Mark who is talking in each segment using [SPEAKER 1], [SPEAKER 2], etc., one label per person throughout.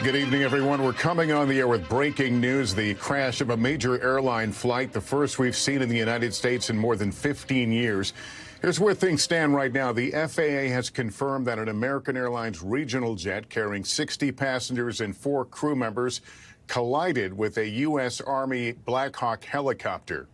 [SPEAKER 1] Good evening, everyone. We're coming on the air with breaking news. The crash of a major airline flight, the first we've seen in the United States in more than 15 years. Here's where things stand right now. The FAA has confirmed that an American Airlines regional jet carrying 60 passengers and 4 crew members collided with a U.S. Army Black Hawk helicopter.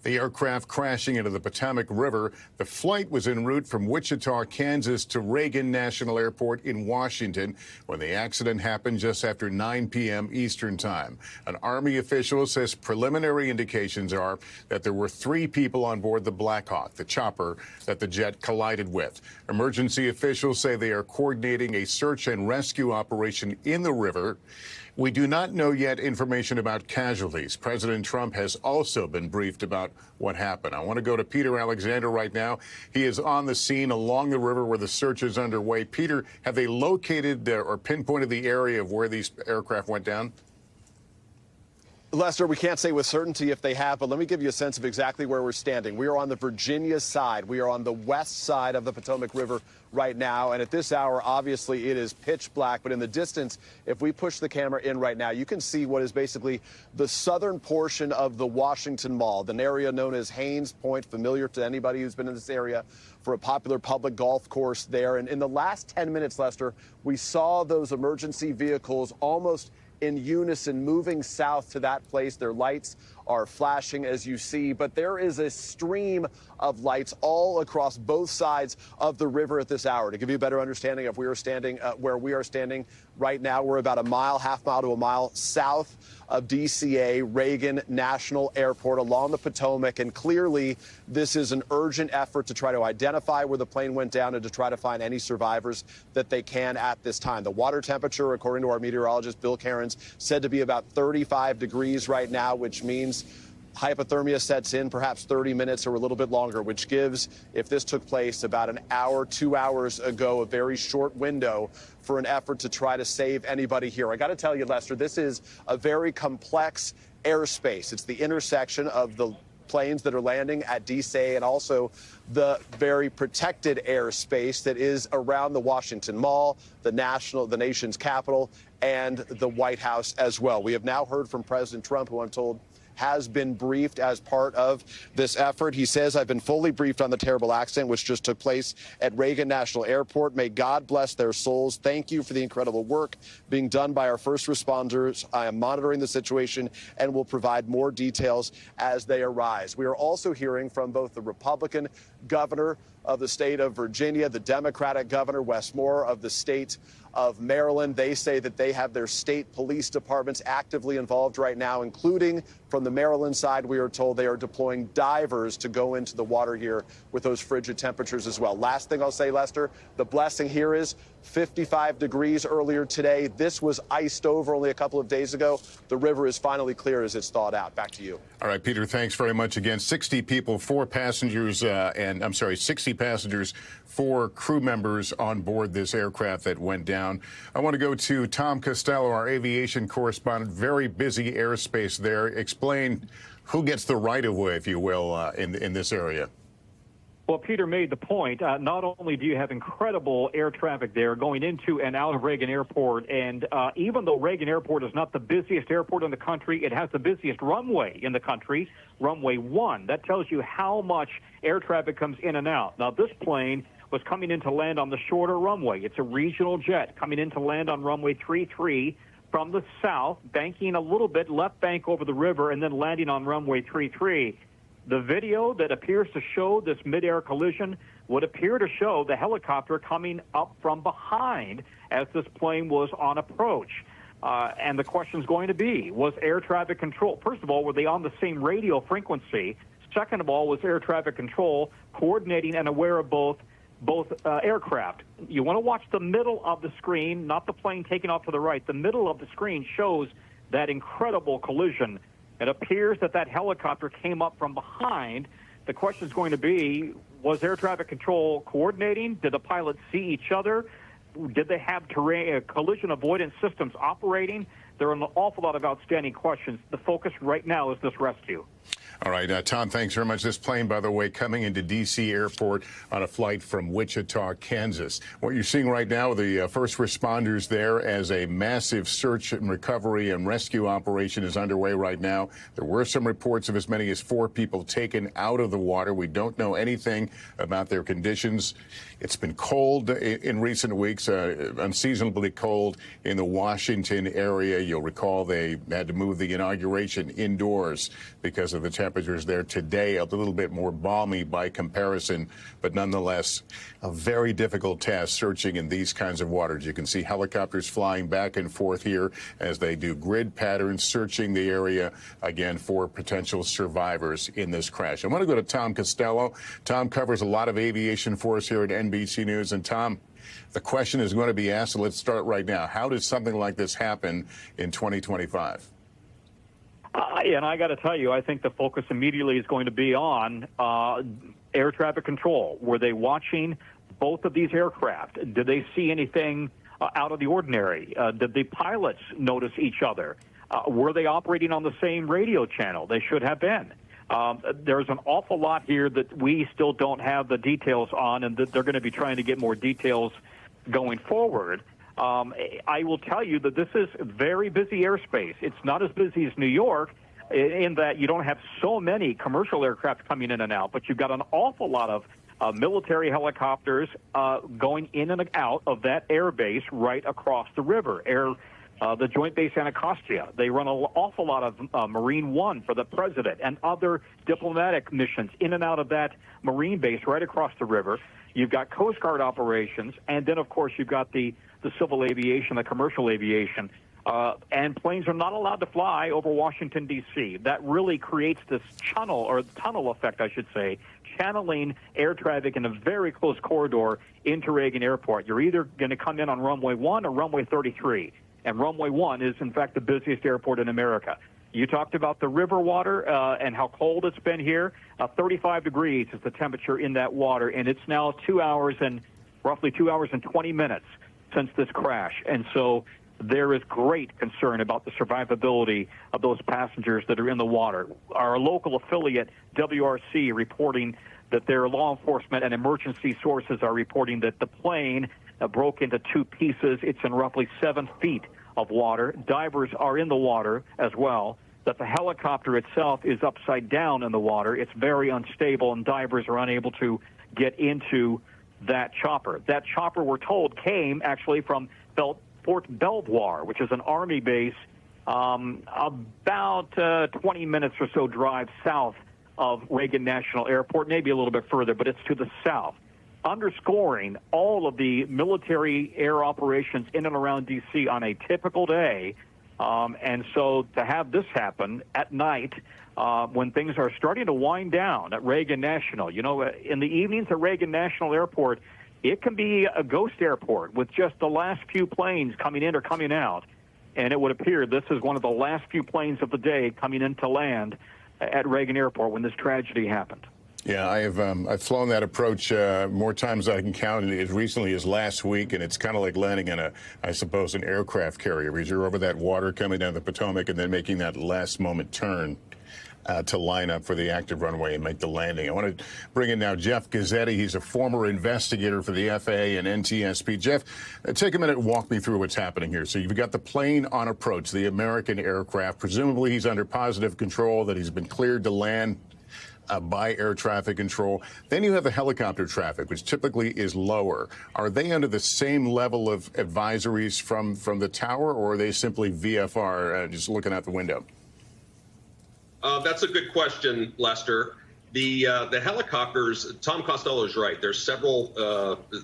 [SPEAKER 1] The aircraft crashing into the Potomac River. The flight was en route from Wichita, Kansas to Reagan National Airport in Washington when the accident happened just after 9 p.m. Eastern Time. An Army official says preliminary indications are that there were 3 people on board the Black Hawk, the chopper that the jet collided with. Emergency officials say they are coordinating a search and rescue operation in the river. We do not know yet information about casualties. President Trump has also been briefed about what happened. I want to go to Peter Alexander right now. He is on the scene along the river where the search is underway. Peter, have they located or pinpointed the area of where these aircraft went down?
[SPEAKER 2] Lester, we can't say with certainty if they have, but let me give you a sense of exactly where we're standing. We are on the Virginia side. We are on the west side of the Potomac River right now. And at this hour, obviously, it is pitch black. But in the distance, if we push the camera in right now, you can see what is basically the southern portion of the Washington Mall, an area known as Haynes Point, familiar to anybody who's been in this area, for a popular public golf course there. And in the last 10 minutes, Lester, we saw those emergency vehicles almost in unison moving south to that place. Their lights are flashing, as you see, but there is a stream of lights all across both sides of the river at this hour. To give you a better understanding of where we are standing right now, we're about half mile to a mile south of DCA, Reagan National Airport along the Potomac, and clearly this is an urgent effort to try to identify where the plane went down and to try to find any survivors that they can at this time. The water temperature, according to our meteorologist Bill Cairns, said to be about 35 degrees right now, which means hypothermia sets in perhaps 30 minutes or a little bit longer, which gives, if this took place about an hour, 2 hours ago, a very short window for an effort to try to save anybody here. I got to tell you, Lester, this is a very complex airspace. It's the intersection of the planes that are landing at DCA and also the very protected airspace that is around the Washington Mall, the nation's capital, and the White House as well. We have now heard from President Trump, who I'm told has been briefed as part of this effort. He says, "I've been fully briefed on the terrible accident which just took place at Reagan National Airport. May God bless their souls. Thank you for the incredible work being done by our first responders. I am monitoring the situation and will provide more details as they arise." We are also hearing from both the Republican governor of the state of Virginia, the Democratic governor, Wes Moore, of the state of Maryland. They say that they have their state police departments actively involved right now, including from the Maryland side. We are told they are deploying divers to go into the water here with those frigid temperatures as well. Last thing I'll say, Lester, the blessing here is 55 degrees earlier today. This was iced over only a couple of days ago. The river is finally clear as it's thawed out. Back to you.
[SPEAKER 1] All right, Peter, thanks very much again. 60 people, 4 passengers, 60 passengers, 4 crew members on board this aircraft that went down. I want to go to Tom Costello, our aviation correspondent. Very busy airspace there. Explain who gets the right-of-way, if you will, in this area.
[SPEAKER 3] Well, Peter made the point. Not only do you have incredible air traffic there going into and out of Reagan Airport, and even though Reagan Airport is not the busiest airport in the country, it has the busiest runway in the country, runway 1. That tells you how much air traffic comes in and out. Now, this plane was coming in to land on the shorter runway. It's a regional jet coming in to land on runway 33 from the south, banking a little bit, left bank over the river, and then landing on runway 33. The video that appears to show this midair collision would appear to show the helicopter coming up from behind as this plane was on approach. And the question is going to be, was air traffic control? First of all, were they on the same radio frequency? Second of all, was air traffic control coordinating and aware of both aircraft? You want to watch the middle of the screen, not the plane taking off to the right. The middle of the screen shows that incredible collision. It appears that helicopter came up from behind. The question is going to be, was air traffic control coordinating? Did the pilots see each other? Did they have collision avoidance systems operating? There are an awful lot of outstanding questions. The focus right now is this rescue.
[SPEAKER 1] All right, Tom, thanks very much. This plane, by the way, coming into D.C. Airport on a flight from Wichita, Kansas. What you're seeing right now, the first responders there as a massive search and recovery and rescue operation is underway right now. There were some reports of as many as 4 people taken out of the water. We don't know anything about their conditions. It's been cold in recent weeks, unseasonably cold in the Washington area. You'll recall they had to move the inauguration indoors because of the temperatures there today, a little bit more balmy by comparison, but nonetheless a very difficult task searching in these kinds of waters. You can see helicopters flying back and forth here as they do grid patterns, searching the area again for potential survivors in this crash. I want to go to Tom Costello. Tom covers a lot of aviation for us here at NBC News. And Tom, the question is going to be asked, so let's start right now. How does something like this happen in 2025?
[SPEAKER 3] And I got to tell you, I think the focus immediately is going to be on air traffic control. Were they watching both of these aircraft? Did they see anything out of the ordinary? Did the pilots notice each other? Were they operating on the same radio channel? They should have been. There's an awful lot here that we still don't have the details on, and that they're going to be trying to get more details going forward. I will tell you that this is very busy airspace. It's not as busy as New York in that you don't have so many commercial aircraft coming in and out, but you've got an awful lot of military helicopters going in and out of that air base right across the river. The Joint Base Anacostia. They run an awful lot of Marine One for the president and other diplomatic missions in and out of that Marine base right across the river. You've got Coast Guard operations, and then, of course, you've got the civil aviation, the commercial aviation. And planes are not allowed to fly over Washington, D.C. That really creates this tunnel effect, I should say, channeling air traffic in a very close corridor into Reagan Airport. You're either going to come in on runway 1 or runway 33. And runway 1 is, in fact, the busiest airport in America. You talked about the river water and how cold it's been here. 35 degrees is the temperature in that water, and it's now roughly 2 hours and 20 minutes since this crash. And so there is great concern about the survivability of those passengers that are in the water. Our local affiliate, WRC, reporting that their law enforcement and emergency sources are reporting that the plane broke into 2 pieces. It's in roughly 7 feet of water. Divers are in the water as well. That the helicopter itself is upside down in the water. It's very unstable, and divers are unable to get into that chopper. That chopper, we're told, came actually from Fort Belvoir, which is an Army base about 20 minutes or so drive south of Reagan National Airport, maybe a little bit further, but it's to the south, underscoring all of the military air operations in and around D.C. on a typical day. And so to have this happen at night when things are starting to wind down at Reagan National, in the evenings at Reagan National Airport, it can be a ghost airport with just the last few planes coming in or coming out. And it would appear this is one of the last few planes of the day coming into land at Reagan Airport when this tragedy happened.
[SPEAKER 1] Yeah, I've flown that approach more times than I can count, as recently as last week, and it's kind of like landing in I suppose, an aircraft carrier, because you're over that water coming down the Potomac and then making that last moment turn to line up for the active runway and make the landing. I want to bring in now Jeff Gazzetti. He's a former investigator for the FAA and NTSB. Jeff, take a minute and walk me through what's happening here. So you've got the plane on approach, the American aircraft. Presumably he's under positive control, that he's been cleared to land by air traffic control. Then you have the helicopter traffic, which typically is lower. Are they under the same level of advisories from the tower, or are they simply VFR, just looking out the window?
[SPEAKER 4] That's a good question, Lester. The helicopters, Tom Costello is right. There's several,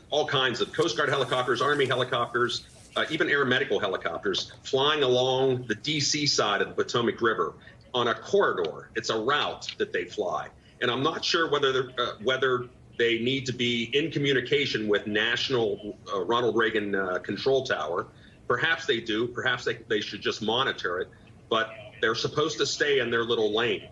[SPEAKER 4] all kinds of Coast Guard helicopters, Army helicopters, even air medical helicopters flying along the D.C. side of the Potomac River on a corridor. It's a route that they fly. And I'm not sure whether they need to be in communication with National Ronald Reagan Control Tower. Perhaps they do. Perhaps they should just monitor it. But they're supposed to stay in their little lane.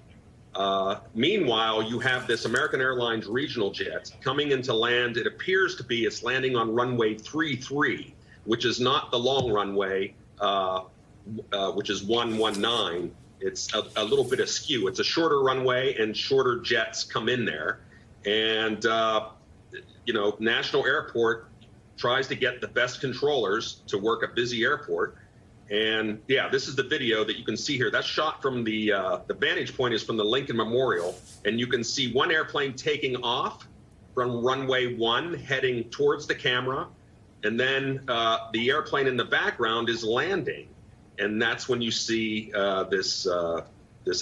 [SPEAKER 4] Meanwhile, you have this American Airlines regional jet coming into land. It appears to be it's landing on runway 33, which is not the long runway, which is 119. It's a little bit askew. It's a shorter runway and shorter jets come in there. And, National Airport tries to get the best controllers to work a busy airport. And yeah, this is the video that you can see here. That's shot from the vantage point is from the Lincoln Memorial. And you can see one airplane taking off from runway 1 heading towards the camera. And then the airplane in the background is landing. And that's when you see this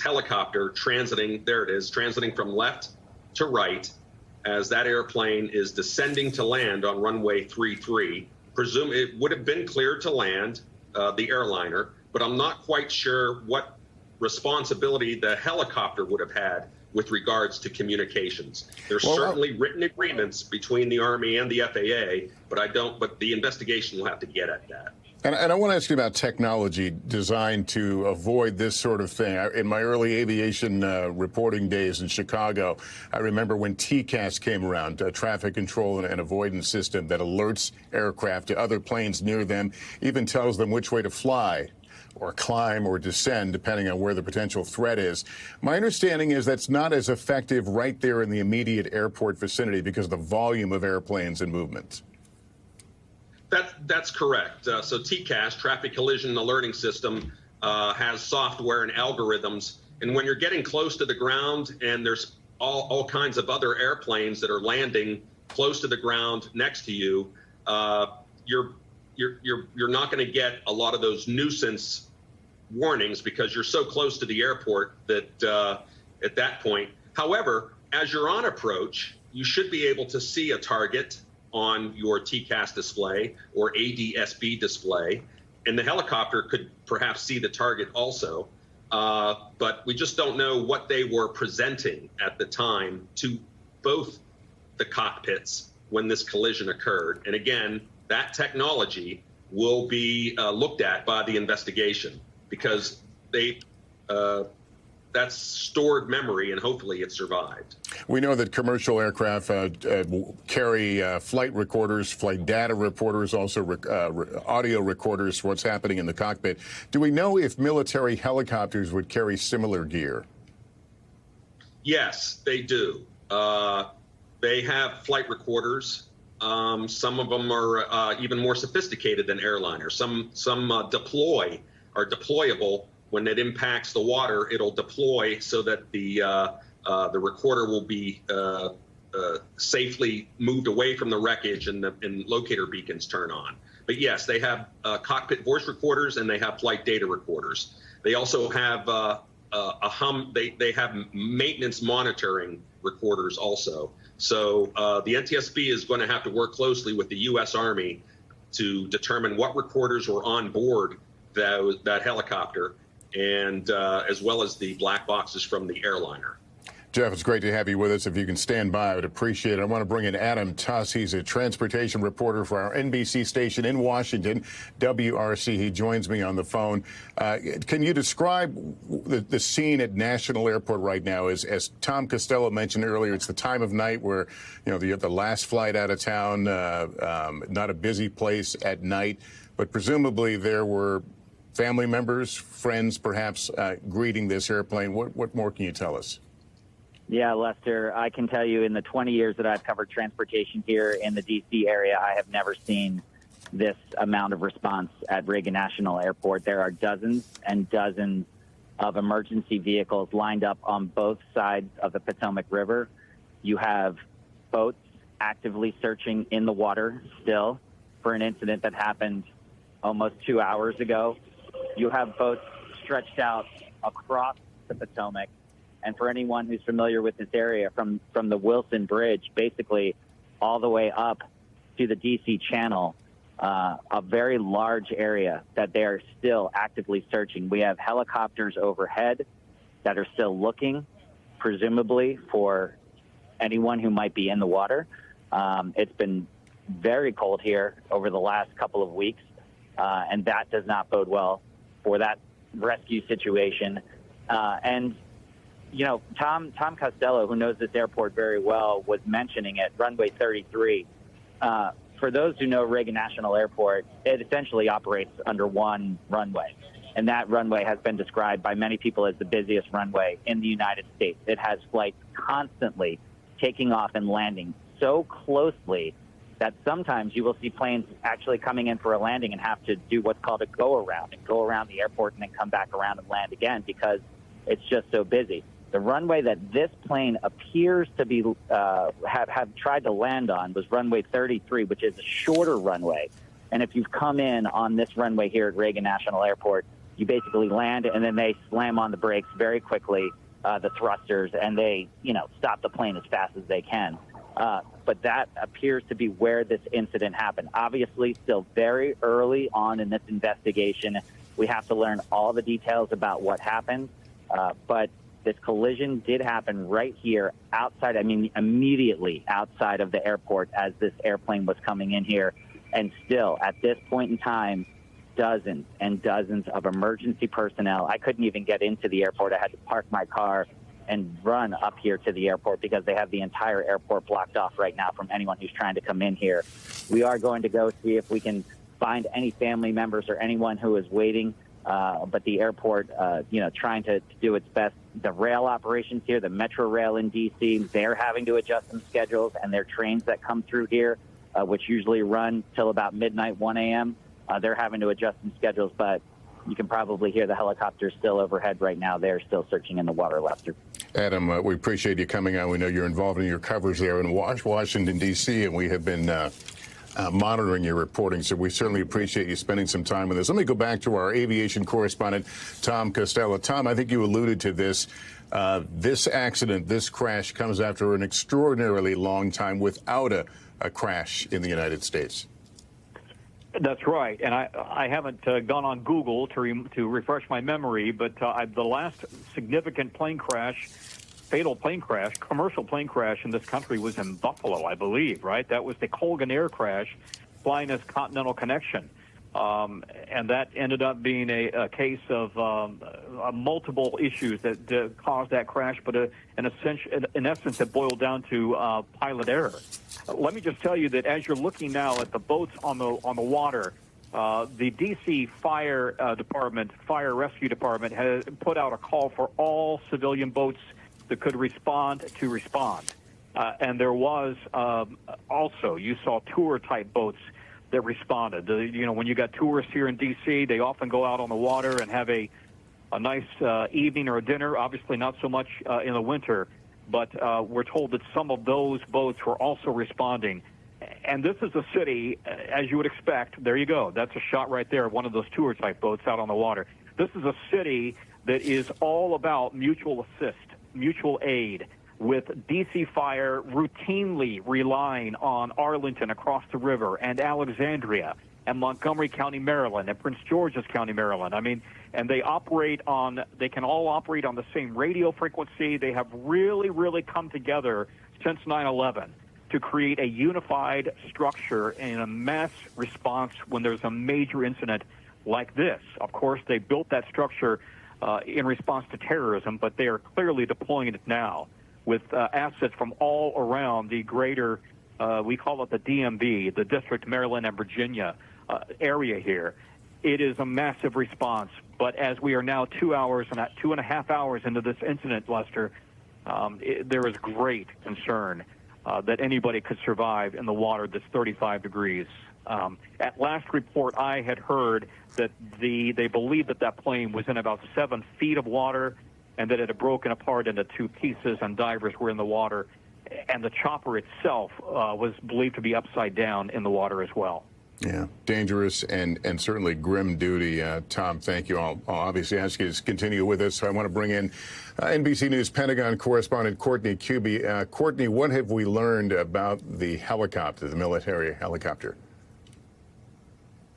[SPEAKER 4] helicopter transiting. There it is, transiting from left to right as that airplane is descending to land on runway 33. Presume it would have been cleared to land, the airliner, but I'm not quite sure what responsibility the helicopter would have had with regards to communications. There's certainly written agreements between the Army and the FAA, but the investigation will have to get at that.
[SPEAKER 1] And I want to ask you about technology designed to avoid this sort of thing. In my early aviation reporting days in Chicago, I remember when TCAS came around, a traffic control and avoidance system that alerts aircraft to other planes near them, even tells them which way to fly or climb or descend, depending on where the potential threat is. My understanding is that's not as effective right there in the immediate airport vicinity because of the volume of airplanes and movement.
[SPEAKER 4] That's correct. So TCAS, Traffic Collision Alerting System, has software and algorithms. And when you're getting close to the ground and there's all kinds of other airplanes that are landing close to the ground next to you, you're not going to get a lot of those nuisance warnings because you're so close to the airport that at that point. However, as you're on approach, you should be able to see a target on your TCAS display or ADSB display, and the helicopter could perhaps see the target also, but we just don't know what they were presenting at the time to both the cockpits when this collision occurred. And again, that technology will be looked at by the investigation because that's stored memory, and hopefully it survived.
[SPEAKER 1] We know that commercial aircraft carry flight recorders, flight data reporters, also audio recorders for what's happening in the cockpit. Do we know if military helicopters would carry similar gear?
[SPEAKER 4] Yes, they do. They have flight recorders. Some of them are even more sophisticated than airliners. Some are deployable. When it impacts the water, it'll deploy so that the recorder will be safely moved away from the wreckage and locator beacons turn on. But yes, they have cockpit voice recorders and they have flight data recorders. They also have they have maintenance monitoring recorders also. So the NTSB is going to have to work closely with the U.S. Army to determine what recorders were on board that helicopter, and as well as the black boxes from the airliner.
[SPEAKER 1] Jeff, it's great to have you with us. If you can stand by, I would appreciate it. I want to bring in Adam Tuss. He's a transportation reporter for our NBC station in Washington, WRC. He joins me on the phone. Can you describe the scene at National Airport right now? As Tom Costello mentioned earlier, it's the time of night where, you have the last flight out of town, not a busy place at night, but presumably there were family members, friends, perhaps, greeting this airplane. What more can you tell us?
[SPEAKER 5] Yeah, Lester, I can tell you in the 20 years that I've covered transportation here in the D.C. area, I have never seen this amount of response at Reagan National Airport. There are dozens and dozens of emergency vehicles lined up on both sides of the Potomac River. You have boats actively searching in the water still for an incident that happened almost 2 hours ago. You have boats stretched out across the Potomac. And for anyone who's familiar with this area, from the Wilson Bridge, basically all the way up to the D.C. Channel, a very large area that they are still actively searching. We have helicopters overhead that are still looking, presumably, for anyone who might be in the water. It's been very cold here over the last couple of weeks, and that does not bode well for that rescue situation. And Tom Costello, who knows this airport very well, was mentioning it, runway 33. For those who know Reagan National Airport, it essentially operates under one runway. And that runway has been described by many people as the busiest runway in the United States. It has flights constantly taking off and landing so closely that sometimes you will see planes actually coming in for a landing and have to do what's called a go-around and go around the airport and then come back around and land again because it's just so busy. The runway that this plane appears to be have tried to land on was runway 33, which is a shorter runway. And if you've come in on this runway here at Reagan National Airport, you basically land and then they slam on the brakes very quickly, the thrusters, and they, stop the plane as fast as they can. But that appears to be where this incident happened. Obviously, still very early on in this investigation. We have to learn all the details about what happened. But this collision did happen right here outside, immediately outside of the airport as this airplane was coming in here. And still, at this point in time, dozens and dozens of emergency personnel. I couldn't even get into the airport. I had to park my car and run up here to the airport because they have the entire airport blocked off right now from anyone who's trying to come in here. We are going to go see if we can find any family members or anyone who is waiting. But the airport, trying to do its best. The rail operations here, the Metro Rail in D.C., they're having to adjust some schedules, and their trains that come through here, which usually run till about midnight, 1 a.m., they're having to adjust some schedules. But you can probably hear the helicopters still overhead right now. They're still searching in the water, Lester.
[SPEAKER 1] Adam, we appreciate you coming on. We know you're involved in your coverage there in Washington, D.C., and we have been monitoring your reporting, so we certainly appreciate you spending some time with us. Let me go back to our aviation correspondent, Tom Costello. Tom, I think you alluded to this. This accident, this crash, comes after an extraordinarily long time without a crash in the United States.
[SPEAKER 3] That's right, and I haven't gone on Google to refresh my memory, but the last significant plane crash, fatal plane crash, commercial plane crash in this country was in Buffalo, I believe, right? That was the Colgan Air crash, flying as Continental Connection. And that ended up being a case of multiple issues that caused that crash, but in essence, it boiled down to pilot error. Let me just tell you that as you're looking now at the boats on the water, the D.C. Fire Rescue Department has put out a call for all civilian boats that could respond to respond. And there was also, you saw tour-type boats that responded. When you got tourists here in D.C., they often go out on the water and have a nice evening or a dinner, obviously not so much in the winter, but we're told that some of those boats were also responding. And this is a city, as you would expect, there you go, that's a shot right there, one of those tour-type boats out on the water. This is a city that is all about mutual assist, mutual aid, with D.C. Fire routinely relying on Arlington across the river and Alexandria and Montgomery County, Maryland, and Prince George's County, Maryland. And they can all operate on the same radio frequency. They have really, really come together since 9/11 to create a unified structure in a mass response when there's a major incident like this. Of course, they built that structure in response to terrorism, but they are clearly deploying it now with assets from all around the greater, we call it the DMV, the District, Maryland, and Virginia area here. It is a massive response, but as we are now 2.5 hours into this incident, Lester, there is great concern that anybody could survive in the water that's 35 degrees. At last report, I had heard that they believe that plane was in about 7 feet of water and that it had broken apart into 2 pieces and divers were in the water. And the chopper itself was believed to be upside down in the water as well.
[SPEAKER 1] Yeah, dangerous and certainly grim duty. Tom, thank you. I'll obviously ask you to continue with us. So I want to bring in NBC News Pentagon correspondent Courtney Kube. Courtney, what have we learned about the helicopter, the military helicopter?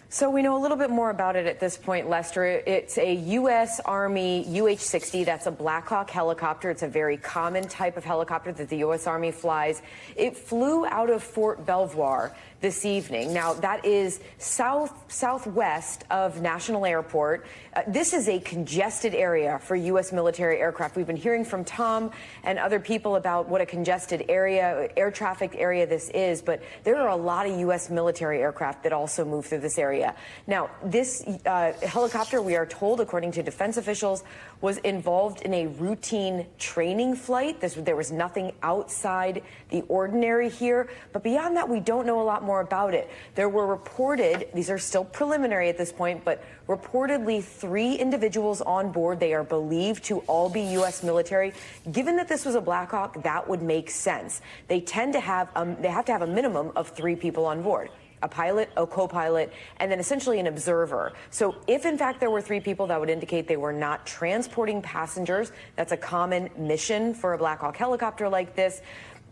[SPEAKER 6] So we know a little bit more about it at this point, Lester. It's a U.S. Army UH-60. That's a Black Hawk helicopter. It's a very common type of helicopter that the U.S. Army flies. It flew out of Fort Belvoir. this evening. Now, that is southwest of National Airport. This is a congested area for U.S. military aircraft. We've been hearing from Tom and other people about what a congested area, air traffic area this is, but there are a lot of U.S. military aircraft that also move through this area. Now, this helicopter, we are told, according to defense officials, was involved in a routine training flight. There was nothing outside the ordinary here. But beyond that, we don't know a lot more about it. There were reported, these are still preliminary at this point, but reportedly 3 individuals on board. They are believed to all be U.S. military. Given that this was a Black Hawk, that would make sense. They tend to have, they have to have a minimum of 3 people on board. A pilot, a co-pilot, and then essentially an observer. So if in fact there were 3 people, that would indicate they were not transporting passengers. That's a common mission for a Black Hawk helicopter like this.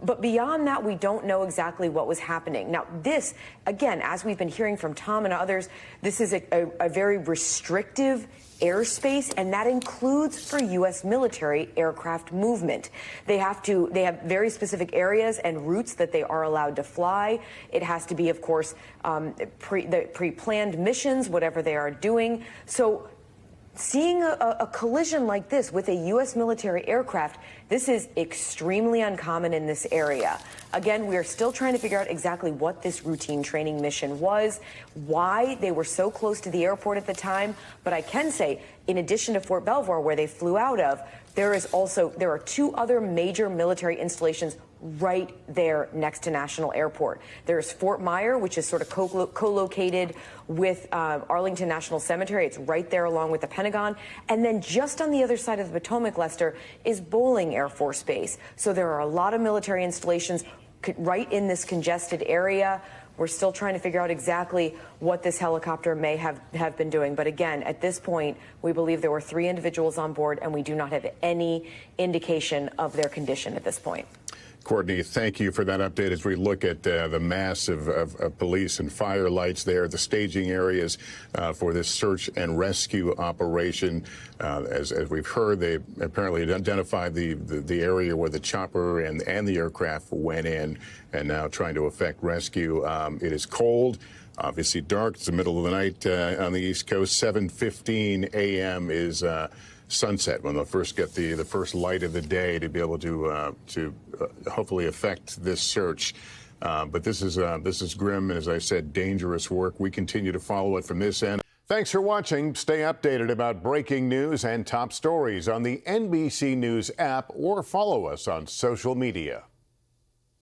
[SPEAKER 6] But beyond that, we don't know exactly what was happening. Now, this, again, as we've been hearing from Tom and others, this is a very restrictive airspace, and that includes for U.S. military aircraft movement. They have very specific areas and routes that they are allowed to fly. It has to be, of course, pre-planned missions, whatever they are doing. So seeing a collision like this with a U.S. military aircraft, this is extremely uncommon in this area. Again, we are still trying to figure out exactly what this routine training mission was, why they were so close to the airport at the time. But I can say, in addition to Fort Belvoir, where they flew out of, there are 2 other major military installations right there next to National Airport. There's Fort Myer, which is sort of co-located with Arlington National Cemetery. It's right there along with the Pentagon. And then just on the other side of the Potomac, Lester, is Bolling Air Force Base. So there are a lot of military installations right in this congested area. We're still trying to figure out exactly what this helicopter may have been doing. But again, at this point, we believe there were 3 individuals on board, and we do not have any indication of their condition at this point.
[SPEAKER 1] Courtney, thank you for that update as we look at the mass of police and fire lights there, the staging areas for this search and rescue operation. As we've heard, they apparently identified the area where the chopper and the aircraft went in, and now trying to effect rescue. It is cold, obviously dark. It's the middle of the night on the East Coast. 7:15 a.m. is sunset, when they'll first get the first light of the day to be able to hopefully effect this search. But this is grim and, as I said, dangerous work. We continue to follow it from this end. Thanks for watching. Stay updated about breaking news and top stories on the NBC News app, or follow us on social media.